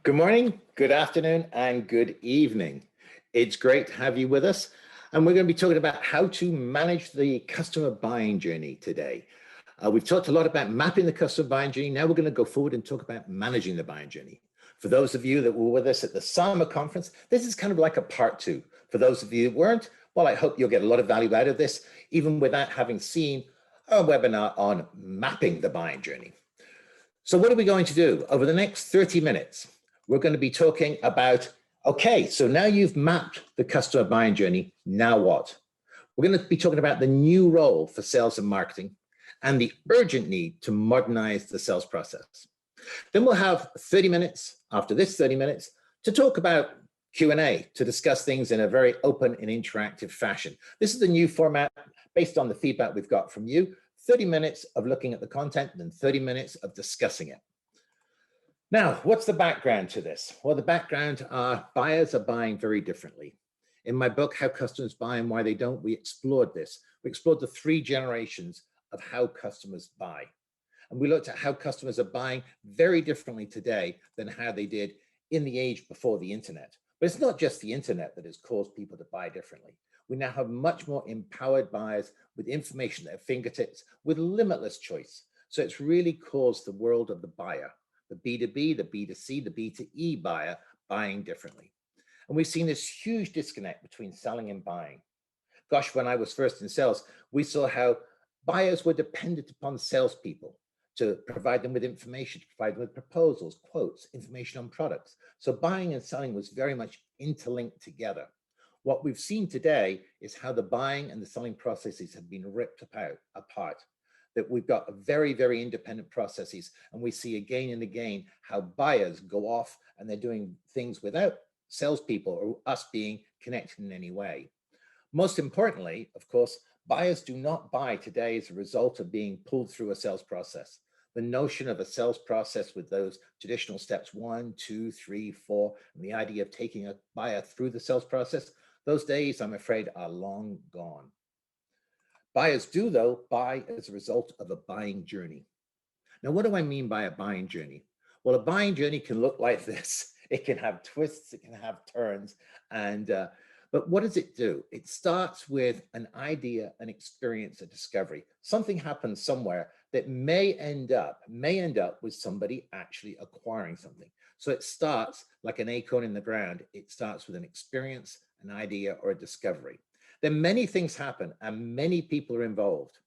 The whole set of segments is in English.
Good morning, good afternoon, and good evening. It's great to have you with us. And we're going to be talking about how to manage the customer buying journey today. We've talked a lot about mapping the customer buying journey. Now we're going to go forward and talk about managing the buying journey. For those of you that were with us at the summer conference, this is kind of like a part two. For those of you that weren't, well, I hope you'll get a lot of value out of this, even without having seen our webinar on mapping the buying journey. So what are we going to do? Over the next 30 minutes, we're going to be talking about, okay, so now you've mapped the customer buying journey, now what? We're going to be talking about the new role for sales and marketing and the urgent need to modernize the sales process. Then we'll have 30 minutes after this 30 minutes to talk about Q&A, to discuss things in a very open and interactive fashion. This is the new format based on the feedback we've got from you. 30 minutes of looking at the content and 30 minutes of discussing it. Now, what's the background to this? Well, the background are buyers are buying very differently. In my book, How Customers Buy and Why They Don't, we explored this. We explored the 3 generations of how customers buy. And we looked at how customers are buying very differently today than how they did in the age before the internet. But it's not just the internet that has caused people to buy differently. We now have much more empowered buyers with information at their fingertips, with limitless choice. So it's really caused the world of the buyer, the B2B, the B2C, the B2E buyer buying differently. And we've seen this huge disconnect between selling and buying. Gosh, when I was first in sales, we saw how buyers were dependent upon salespeople to provide them with information, to provide them with proposals, quotes, information on products. So buying and selling was very much interlinked together. What we've seen today is how the buying and the selling processes have been ripped apart, that we've got very, very independent processes. And we see again and again how buyers go off and they're doing things without salespeople or us being connected in any way. Most importantly, of course, buyers do not buy today as a result of being pulled through a sales process. The notion of a sales process with those traditional steps 1, 2, 3, 4, and the idea of taking a buyer through the sales process, those days, I'm afraid, are long gone. Buyers do, though, buy as a result of a buying journey. Now, what do I mean by a buying journey? Well, a buying journey can look like this. It can have twists, it can have turns, but what does it do? It starts with an idea, an experience, a discovery. Something happens somewhere that may end up with somebody actually acquiring something. So it starts like an acorn in the ground. It starts with an experience, an idea, or a discovery. Then many things happen and many people are involved.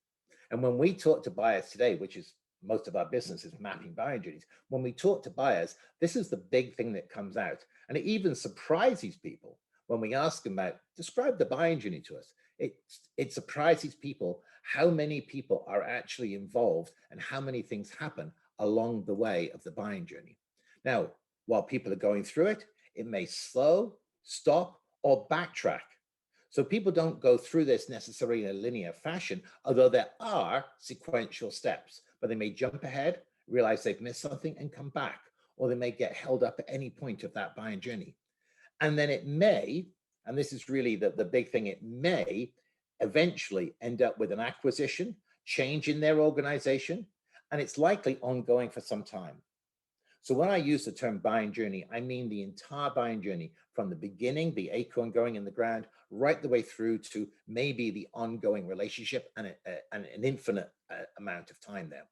And when we talk to buyers today, which is most of our business is mapping buying journeys, when we talk to buyers, this is the big thing that comes out. And it even surprises people when we ask them about, describe the buying journey to us. It surprises people how many people are actually involved and how many things happen along the way of the buying journey. Now, while people are going through it, it may slow, stop, or backtrack. So people don't go through this necessarily in a linear fashion, although there are sequential steps, but they may jump ahead, realize they've missed something and come back, or they may get held up at any point of that buying journey. And then it may, and this is really the big thing, it may eventually end up with an acquisition, change in their organization, and it's likely ongoing for some time. So when I use the term buying journey, I mean the entire buying journey from the beginning, the acorn going in the ground, right the way through to maybe the ongoing relationship and an infinite amount of time there.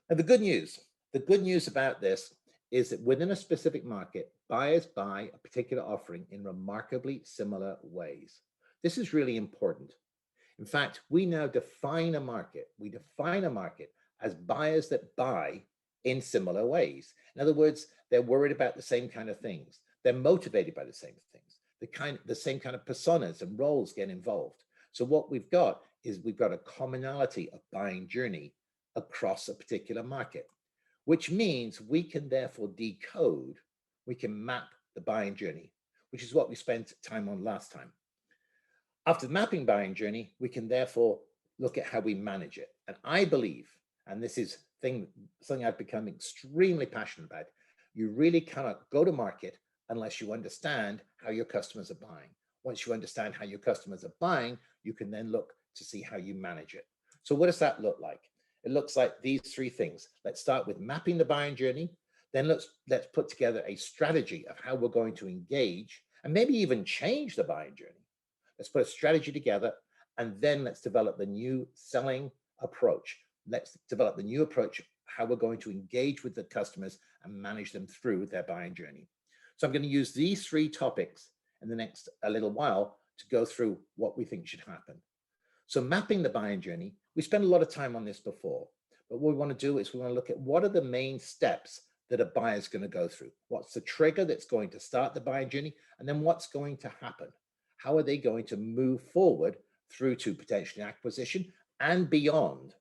Now, the good news about this is that within a specific market, buyers buy a particular offering in remarkably similar ways. This is really important. In fact, we now define a market. We define a market as buyers that buy in similar ways. In other words, they're worried about the same kind of things. They're motivated by the same things. The same kind of personas and roles get involved. So what we've got is we've got a commonality of buying journey across a particular market, which means we can therefore decode, we can map the buying journey, which is what we spent time on last time. After the mapping buying journey, we can therefore look at how we manage it. And I believe, and this is something I've become extremely passionate about, you really cannot go to market unless you understand how your customers are buying. Once you understand how your customers are buying, you can then look to see how you manage it. So what does that look like? It looks like these 3 things. Let's start with mapping the buying journey. Then let's put together a strategy of how we're going to engage and maybe even change the buying journey. Let's put a strategy together, and then let's develop the new selling approach. Let's develop the new approach, how we're going to engage with the customers and manage them through their buying journey. So I'm going to use these 3 topics in the next a little while to go through what we think should happen. So mapping the buying journey, we spent a lot of time on this before, but what we want to do is we want to look at what are the main steps that a buyer is going to go through. What's the trigger that's going to start the buying journey? And then what's going to happen? How are they going to move forward through to potentially acquisition and beyond?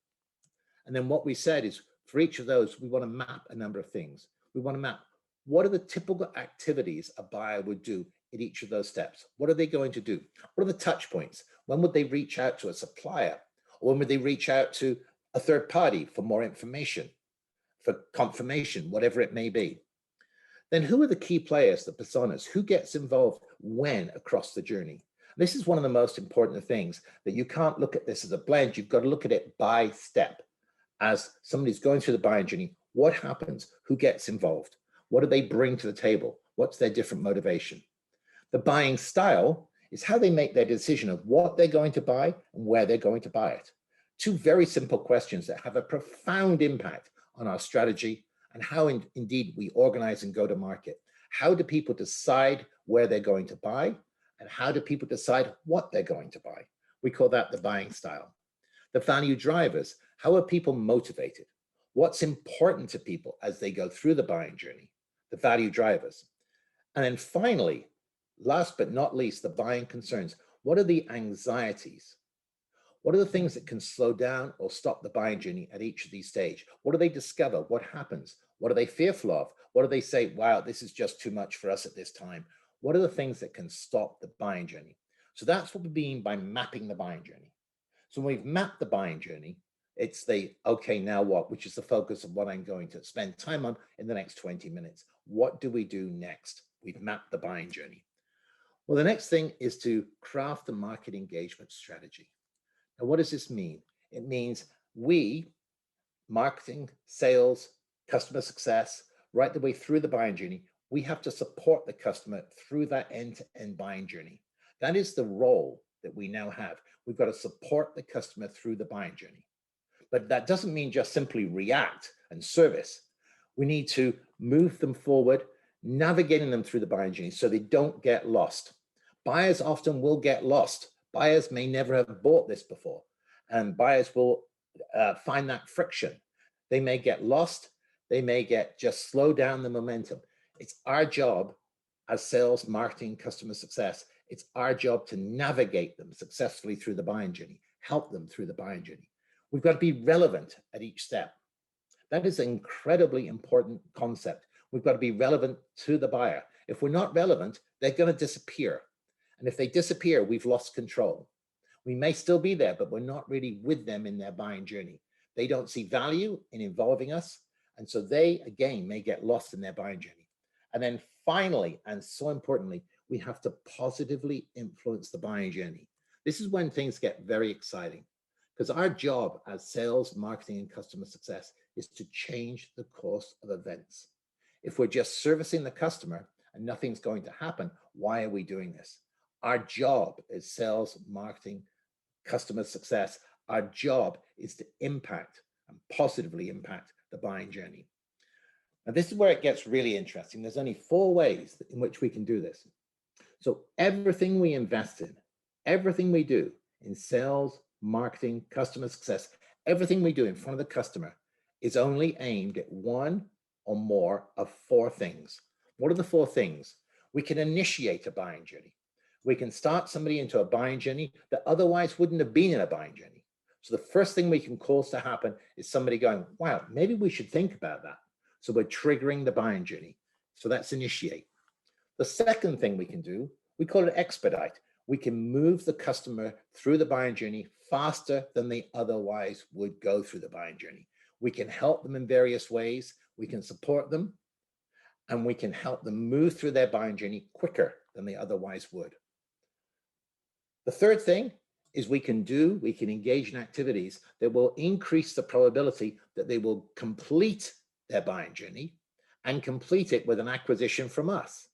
And then what we said is for each of those, we want to map a number of things. We want to map what are the typical activities a buyer would do in each of those steps. What are they going to do? What are the touch points? When would they reach out to a supplier? Or when would they reach out to a third party for more information, for confirmation, whatever it may be? Then who are the key players, the personas? Who gets involved when across the journey? This is one of the most important things, that you can't look at this as a blend. You've got to look at it by step. As somebody's going through the buying journey, what happens? Who gets involved? What do they bring to the table? What's their different motivation? The buying style is how they make their decision of what they're going to buy and where they're going to buy it. 2 very simple questions that have a profound impact on our strategy and how indeed we organize and go to market. How do people decide where they're going to buy? And how do people decide what they're going to buy? We call that the buying style. The value drivers, how are people motivated? What's important to people as they go through the buying journey? The value drivers. And then finally, last but not least, the buying concerns. What are the anxieties? What are the things that can slow down or stop the buying journey at each of these stages? What do they discover? What happens? What are they fearful of? What do they say, wow, this is just too much for us at this time? What are the things that can stop the buying journey? So that's what we mean by mapping the buying journey. So when we've mapped the buying journey, it's the, okay, now what, which is the focus of what I'm going to spend time on in the next 20 minutes. What do we do next? We've mapped the buying journey. Well, the next thing is to craft a market engagement strategy. Now, what does this mean? It means we, marketing, sales, customer success, right the way through the buying journey, we have to support the customer through that end-to-end buying journey. That is the role that we now have. We've got to support the customer through the buying journey. But that doesn't mean just simply react and service. We need to move them forward, navigating them through the buying journey so they don't get lost. Buyers often will get lost. Buyers may never have bought this before, and buyers will find that friction. They may get lost. They may just slow down the momentum. It's our job as sales, marketing, customer success. It's our job to navigate them successfully through the buying journey, help them through the buying journey. We've got to be relevant at each step. That is an incredibly important concept. We've got to be relevant to the buyer. If we're not relevant, they're going to disappear. And if they disappear, we've lost control. We may still be there, but we're not really with them in their buying journey. They don't see value in involving us. And so they, again, may get lost in their buying journey. And then finally, and so importantly, we have to positively influence the buying journey. This is when things get very exciting, because our job as sales, marketing, and customer success is to change the course of events. If we're just servicing the customer and nothing's going to happen, why are we doing this? Our job is sales, marketing, customer success. Our job is to impact and positively impact the buying journey. Now, this is where it gets really interesting. There's only 4 ways in which we can do this. So everything we invest in, everything we do in sales, marketing, customer success, everything we do in front of the customer is only aimed at 1 or more of 4 things. What are the 4 things? We can initiate a buying journey. We can start somebody into a buying journey that otherwise wouldn't have been in a buying journey. So the first thing we can cause to happen is somebody going, wow, maybe we should think about that. So we're triggering the buying journey. So that's initiate. The second thing we can do, we call it expedite. We can move the customer through the buying journey faster than they otherwise would go through the buying journey. We can help them in various ways. We can support them, and we can help them move through their buying journey quicker than they otherwise would. The third thing is we can engage in activities that will increase the probability that they will complete their buying journey and complete it with an acquisition from us.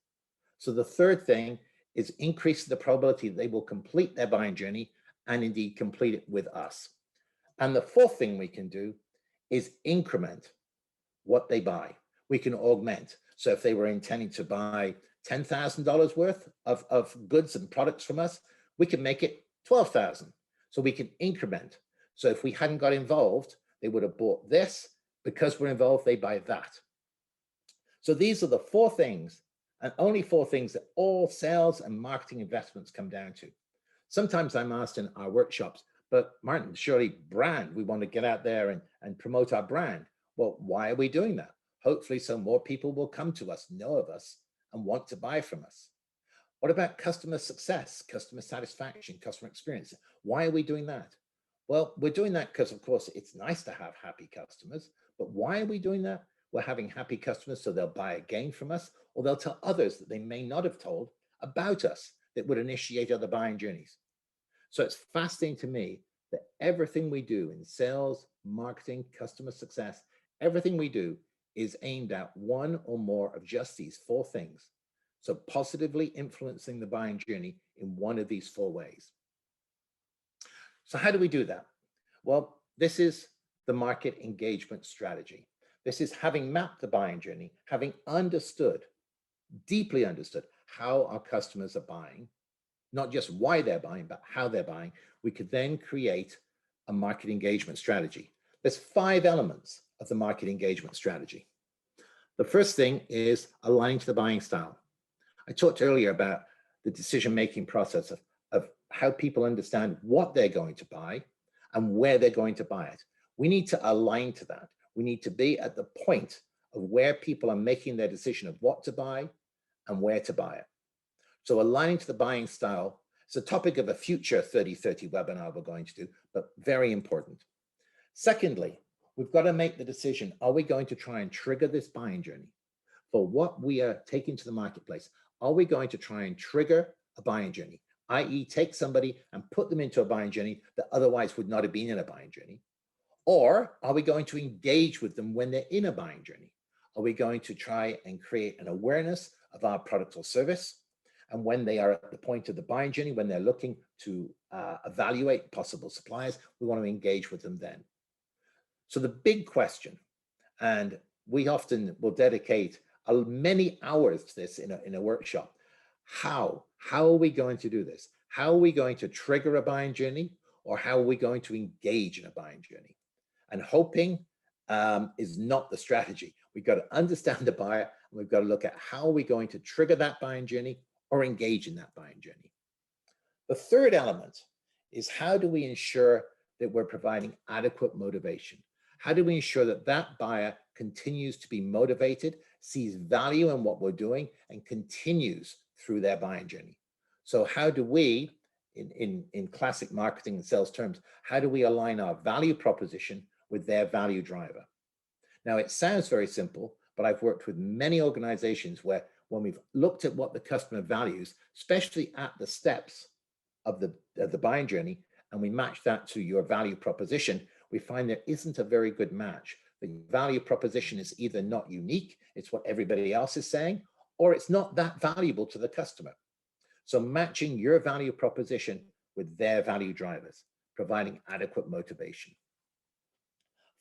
So the third thing is increase the probability that they will complete their buying journey and indeed complete it with us. And the fourth thing we can do is increment what they buy. We can augment. So if they were intending to buy $10,000 worth of goods and products from us, we can make it 12,000. So we can increment. So if we hadn't got involved, they would have bought this. Because we're involved, they buy that. So these are the four things, and only four things, that all sales and marketing investments come down to. Sometimes I'm asked in our workshops, but Martyn, surely brand, we want to get out there and promote our brand. Well, why are we doing that? Hopefully so more people will come to us, know of us, and want to buy from us. What about customer success, customer satisfaction, customer experience? Why are we doing that? Well, we're doing that because, of course, it's nice to have happy customers, but why are we doing that? We're having happy customers so they'll buy again from us, or they'll tell others that they may not have told about us that would initiate other buying journeys. So it's fascinating to me that everything we do in sales, marketing, customer success, everything we do is aimed at one or more of just these four things. So positively influencing the buying journey in one of these four ways. So how do we do that? Well, this is the market engagement strategy. This is having mapped the buying journey, having understood, deeply understood how our customers are buying, not just why they're buying, but how they're buying. We could then create a market engagement strategy. There's 5 elements of the market engagement strategy. The first thing is aligning to the buying style. I talked earlier about the decision-making process of how people understand what they're going to buy and where they're going to buy it. We need to align to that. We need to be at the point of where people are making their decision of what to buy and where to buy it. So aligning to the buying style is a topic of a future 30/30 webinar we're going to do, but very important. Secondly, we've got to make the decision, are we going to try and trigger this buying journey? For what we are taking to the marketplace, are we going to try and trigger a buying journey, i.e. take somebody and put them into a buying journey that otherwise would not have been in a buying journey? Or are we going to engage with them when they're in a buying journey? Are we going to try and create an awareness of our product or service? And when they are at the point of the buying journey, when they're looking to evaluate possible suppliers, we want to engage with them then. So the big question, and we often will dedicate many hours to this in a workshop, how are we going to do this? How are we going to trigger a buying journey, or how are we going to engage in a buying journey? And hoping is not the strategy. We've got to understand the buyer, and we've got to look at how are we going to trigger that buying journey or engage in that buying journey. The third element is, how do we ensure that we're providing adequate motivation? How do we ensure that that buyer continues to be motivated, sees value in what we're doing, and continues through their buying journey? So how do we, in classic marketing and sales terms, how do we align our value proposition with their value driver? Now, it sounds very simple, but I've worked with many organizations where when we've looked at what the customer values, especially at the steps of the buying journey, and we match that to your value proposition, we find there isn't a very good match. The value proposition is either not unique, it's what everybody else is saying, or it's not that valuable to the customer. So matching your value proposition with their value drivers, providing adequate motivation.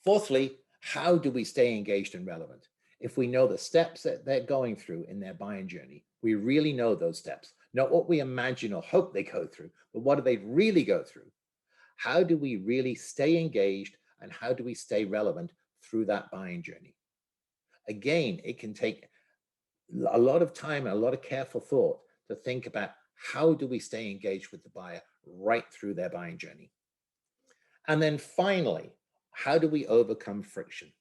Fourthly, how do we stay engaged and relevant? If we know the steps that they're going through in their buying journey, we really know those steps, not what we imagine or hope they go through, but what do they really go through? How do we really stay engaged, and how do we stay relevant through that buying journey? Again, it can take a lot of time and a lot of careful thought to think about how do we stay engaged with the buyer right through their buying journey. And then finally, how do we overcome friction?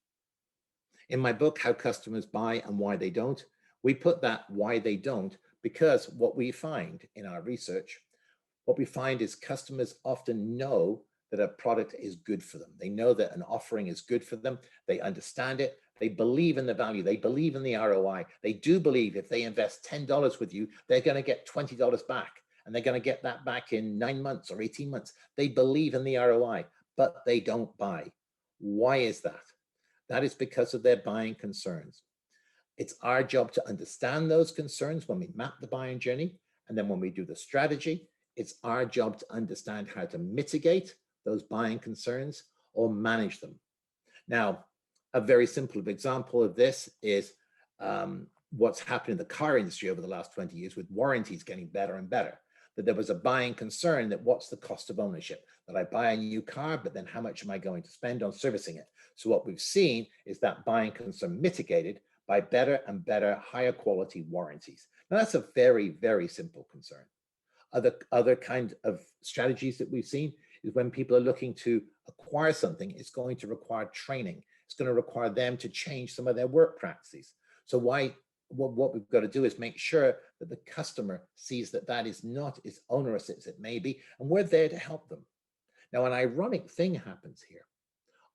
In my book, How Customers Buy and Why They Don't, we put that why they don't because what we find in our research, what we find is customers often know that a product is good for them. They know that an offering is good for them. They understand it. They believe in the value. They believe in the ROI. They do believe if they invest $10 with you, they're going to get $20 back, and they're going to get that back in 9 months or 18 months. They believe in the ROI, but they don't buy. Why is that? That is because of their buying concerns. It's our job to understand those concerns when we map the buying journey. And then when we do the strategy, it's our job to understand how to mitigate those buying concerns or manage them. Now, a very simple example of this is what's happened in the car industry over the last 20 years with warranties getting better and better. That there was a buying concern that what's the cost of ownership? That I buy a new car, but then how much am I going to spend on servicing it? So what we've seen is that buying concern mitigated by better and better, higher quality warranties. Now that's a very, very simple concern. Other kind of strategies that we've seen is when people are looking to acquire something, it's going to require training. It's going to require them to change some of their work practices. So what we've got to do is make sure that the customer sees that that is not as onerous as it may be, and we're there to help them. Now, an ironic thing happens here.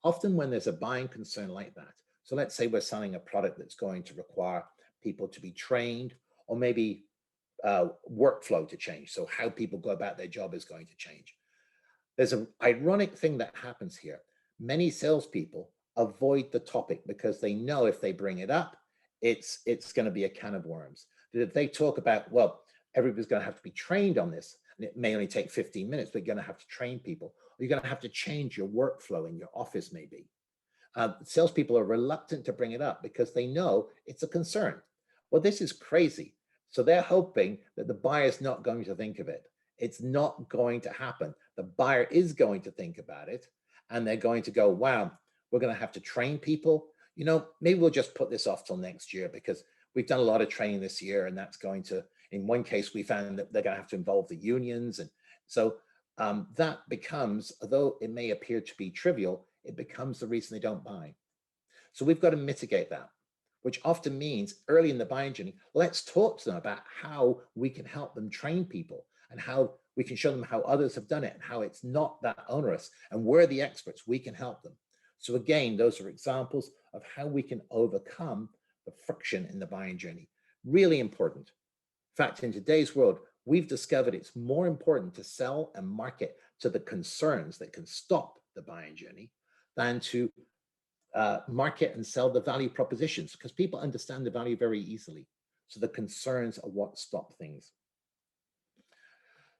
Often when there's a buying concern like that, so let's say we're selling a product that's going to require people to be trained, or maybe workflow to change. So how people go about their job is going to change. There's an ironic thing that happens here. Many salespeople avoid the topic because they know if they bring it up, it's going to be a can of worms. That if they talk about, well, everybody's going to have to be trained on this, and it may only take 15 minutes, but you're going to have to train people, or you're going to have to change your workflow in your office maybe. Salespeople are reluctant to bring it up because they know it's a concern. Well, this is crazy. So they're hoping that the buyer's not going to think of it. It's not going to happen. The buyer is going to think about it, and they're going to go, wow, we're going to have to train people. You know, maybe we'll just put this off till next year because we've done a lot of training this year, and that's going to, in one case, we found that they're going to have to involve the unions. And so that becomes, although it may appear to be trivial, it becomes the reason they don't buy. So we've got to mitigate that, which often means early in the buying journey, let's talk to them about how we can help them train people and how we can show them how others have done it and how it's not that onerous, and we're the experts, we can help them. So again, those are examples of how we can overcome the friction in the buying journey. Really important. In fact, in today's world, we've discovered it's more important to sell and market to the concerns that can stop the buying journey than to market and sell the value propositions, because people understand the value very easily. So the concerns are what stop things.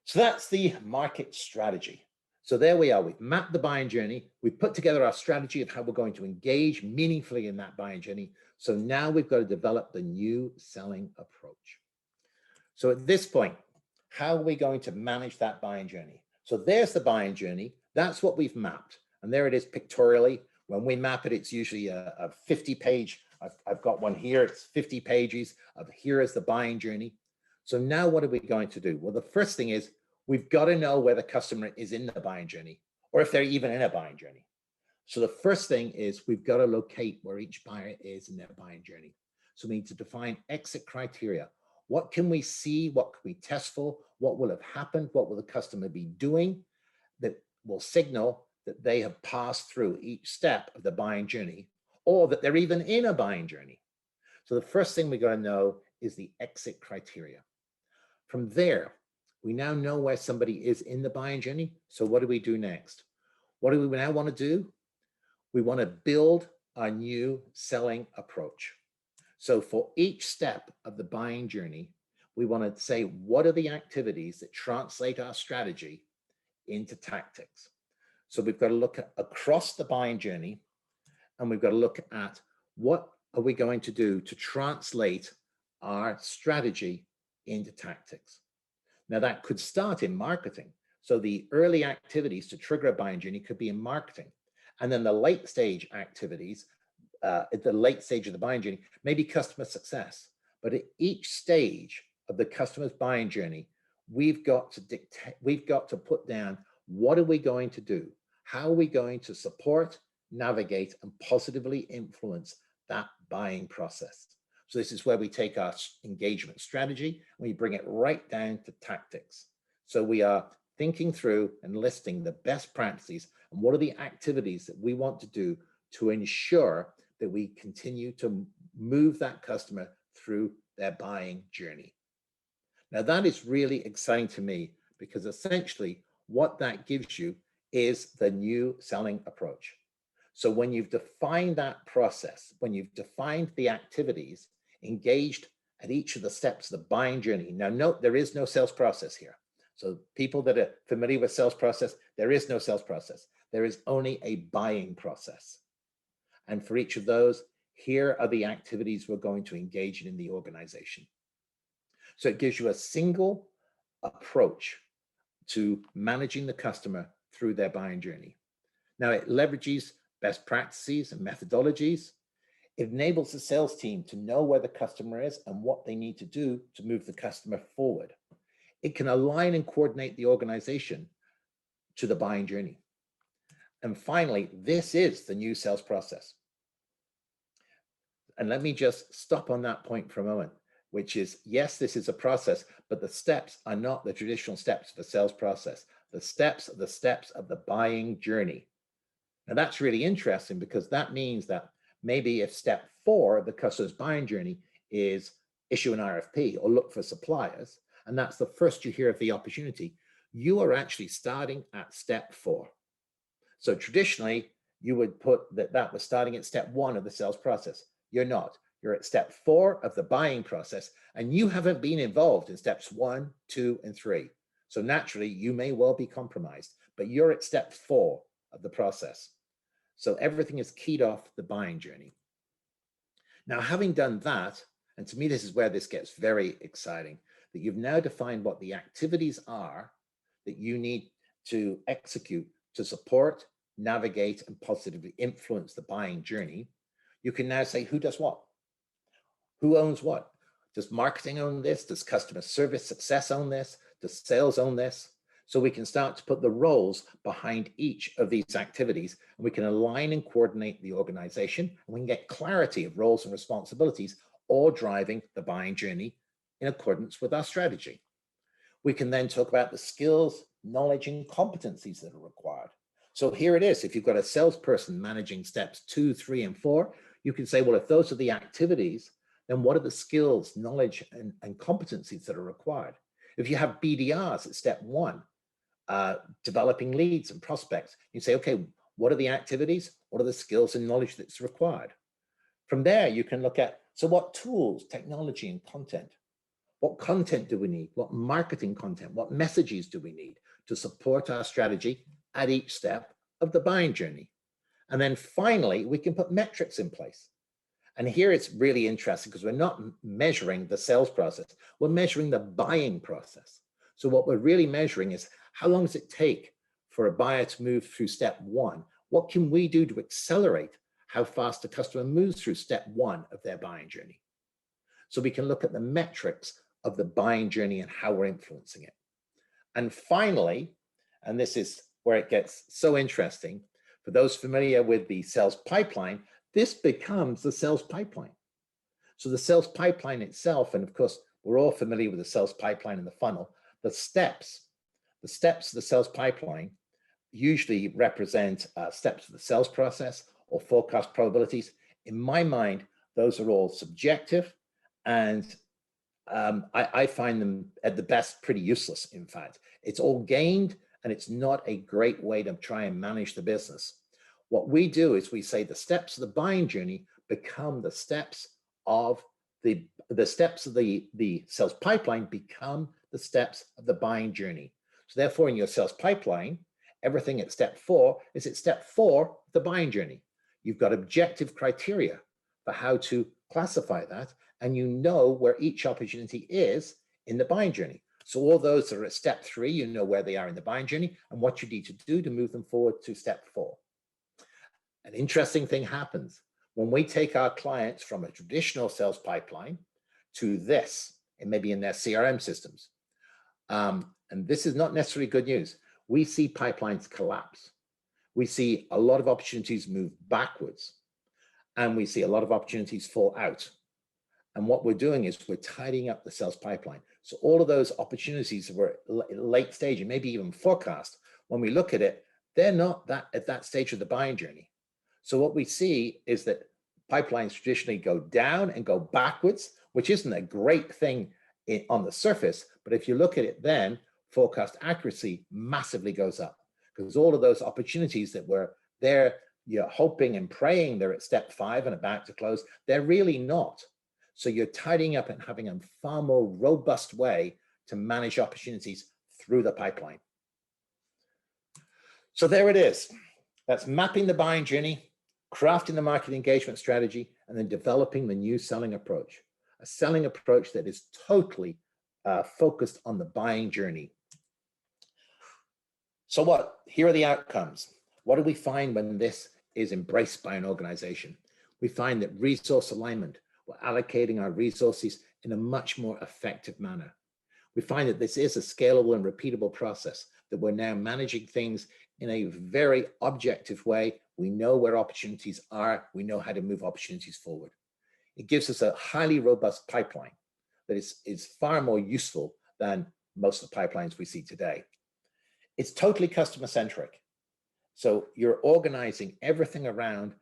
So that's the market strategy. So there we are, we've mapped the buying journey, we've put together our strategy of how we're going to engage meaningfully in that buying journey. So now we've got to develop the new selling approach. So at this point, how are we going to manage that buying journey? So there's the buying journey, that's what we've mapped. And there it is pictorially. When we map it, it's usually a 50-page, I've got one here, it's 50 pages of here is the buying journey. So now what are we going to do? Well, the first thing is we've got to know where the customer is in the buying journey, or if they're even in a buying journey. So the first thing is we've got to locate where each buyer is in their buying journey. So we need to define exit criteria. What can we see? What can we test for? What will have happened? What will the customer be doing that will signal that they have passed through each step of the buying journey, or that they're even in a buying journey? So the first thing we got to know is the exit criteria. From there, we now know where somebody is in the buying journey. So what do we do next? What do we now want to do? We want to build a new selling approach. So for each step of the buying journey, we want to say, what are the activities that translate our strategy into tactics? So we've got to look at across the buying journey, and we've got to look at what are we going to do to translate our strategy into tactics. Now that could start in marketing. So the early activities to trigger a buying journey could be in marketing. And then the late stage activities, at the late stage of the buying journey, maybe customer success. But at each stage of the customer's buying journey, we've got to put down, what are we going to do? How are we going to support, navigate, and positively influence that buying process? So this is where we take our engagement strategy and we bring it right down to tactics. So we are thinking through and listing the best practices and what are the activities that we want to do to ensure that we continue to move that customer through their buying journey. Now that is really exciting to me, because essentially what that gives you is the new selling approach. So when you've defined that process, when you've defined the activities, engaged at each of the steps of the buying journey. Now, note, there is no sales process here. So people that are familiar with sales process, there is no sales process. There is only a buying process. And for each of those, here are the activities we're going to engage in the organization. So it gives you a single approach to managing the customer through their buying journey. Now, it leverages best practices and methodologies. It enables the sales team to know where the customer is and what they need to do to move the customer forward. It can align and coordinate the organization to the buying journey. And finally, this is the new sales process. And let me just stop on that point for a moment, which is, yes, this is a process, but the steps are not the traditional steps of the sales process. The steps are the steps of the buying journey. Now that's really interesting, because that means that maybe if step 4 of the customer's buying journey is issue an RFP or look for suppliers, and that's the first you hear of the opportunity, you are actually starting at step 4. So traditionally, you would put that was starting at step 1 of the sales process. You're not. You're at step 4 of the buying process, and you haven't been involved in steps 1, 2, and 3. So naturally, you may well be compromised, but you're at step 4 of the process. So everything is keyed off the buying journey. Now, having done that, and to me, this is where this gets very exciting, that you've now defined what the activities are that you need to execute to support, navigate, and positively influence the buying journey. You can now say who does what, who owns what. Does marketing own this? Does customer service success own this? Does sales own this? So we can start to put the roles behind each of these activities, and we can align and coordinate the organization, and we can get clarity of roles and responsibilities, all driving the buying journey in accordance with our strategy. We can then talk about the skills, knowledge, and competencies that are required. So here it is. If you've got a salesperson managing steps 2, 3, and 4, you can say, well, if those are the activities, then what are the skills, knowledge, and competencies that are required? If you have BDRs at step 1, developing leads and prospects, you say, okay, what are the activities? What are the skills and knowledge that's required? From there, you can look at, so what tools, technology, and content? What content do we need? What marketing content? What messages do we need to support our strategy at each step of the buying journey? And then finally, we can put metrics in place. And here it's really interesting, because we're not measuring the sales process, we're measuring the buying process. So what we're really measuring is, how long does it take for a buyer to move through step 1? What can we do to accelerate how fast the customer moves through step 1 of their buying journey? So we can look at the metrics of the buying journey and how we're influencing it. And finally, and this is where it gets so interesting, for those familiar with the sales pipeline, this becomes the sales pipeline. So the sales pipeline itself, and of course, we're all familiar with the sales pipeline and the funnel, the steps of the sales pipeline usually represent steps of the sales process or forecast probabilities. In my mind, those are all subjective, and I find them at the best pretty useless. In fact, it's all gained, and it's not a great way to try and manage the business. What we do is we say the steps of the buying journey become the steps of the steps of the sales pipeline become the steps of the buying journey. So therefore, in your sales pipeline, everything at step 4 is at step 4 of the buying journey. You've got objective criteria for how to classify that, and you know where each opportunity is in the buying journey. So all those that are at step 3, you know where they are in the buying journey and what you need to do to move them forward to step 4. An interesting thing happens when we take our clients from a traditional sales pipeline to this, and maybe in their CRM systems. And this is not necessarily good news. We see pipelines collapse. We see a lot of opportunities move backwards, and we see a lot of opportunities fall out. And what we're doing is we're tidying up the sales pipeline. So all of those opportunities that were late stage and maybe even forecast, when we look at it, they're not at that stage of the buying journey. So what we see is that pipelines traditionally go down and go backwards, which isn't a great thing on the surface. But if you look at it, then forecast accuracy massively goes up, because all of those opportunities that were there, you're hoping and praying they're at step 5 and about to close, they're really not. So you're tidying up and having a far more robust way to manage opportunities through the pipeline. So there it is. That's mapping the buying journey, crafting the market engagement strategy, and then developing the new selling approach. A selling approach that is totally focused on the buying journey. So what? Here are the outcomes. What do we find when this is embraced by an organization? We find that resource alignment, we're allocating our resources in a much more effective manner. We find that this is a scalable and repeatable process, that we're now managing things in a very objective way. We know where opportunities are. We know how to move opportunities forward. It gives us a highly robust pipeline that is far more useful than most of the pipelines we see today. It's totally customer centric. So you're organizing everything around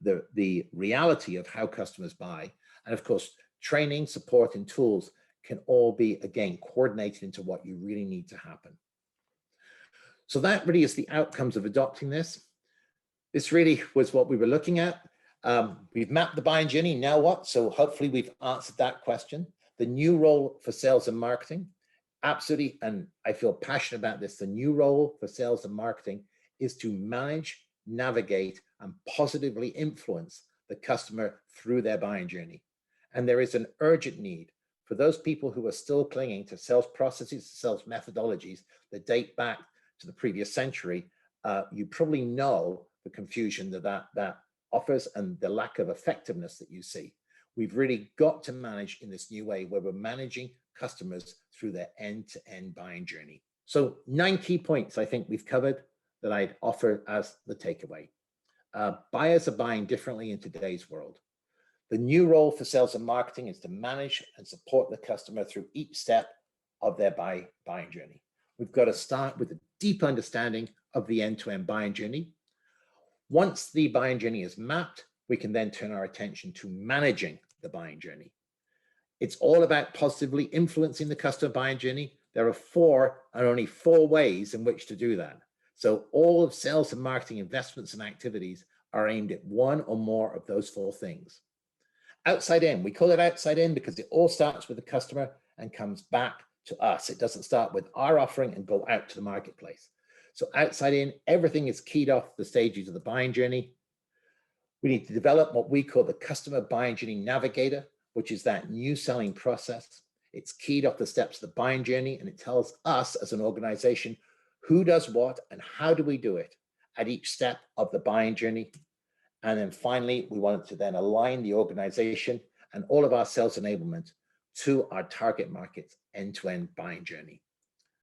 the reality of how customers buy. And of course, training, support, and tools can all be, again, coordinated into what you really need to happen. So that really is the outcomes of adopting this. This really was what we were looking at. We've mapped the buying journey, now what? So hopefully we've answered that question. The new role for sales and marketing, absolutely, and I feel passionate about this, the new role for sales and marketing is to manage, navigate, and positively influence the customer through their buying journey. And there is an urgent need for those people who are still clinging to sales processes, sales methodologies that date back to the previous century. You probably know the confusion that offers and the lack of effectiveness that you see. We've really got to manage in this new way where we're managing customers through their end-to-end buying journey. So 9 key points I think we've covered that I'd offer as the takeaway. Buyers are buying differently in today's world. The new role for sales and marketing is to manage and support the customer through each step of their buying journey. We've got to start with a deep understanding of the end-to-end buying journey. Once the buying journey is mapped, we can then turn our attention to managing the buying journey. It's all about positively influencing the customer buying journey. There are only four ways in which to do that. So all of sales and marketing investments and activities are aimed at one or more of those four things. Outside in, we call it outside in because it all starts with the customer and comes back to us. It doesn't start with our offering and go out to the marketplace. So outside in, everything is keyed off the stages of the buying journey. We need to develop what we call the customer buying journey navigator, which is that new selling process. It's keyed off the steps of the buying journey, and it tells us as an organization who does what and how do we do it at each step of the buying journey. And then finally, we wanted to then align the organization and all of our sales enablement to our target market's end-to-end buying journey.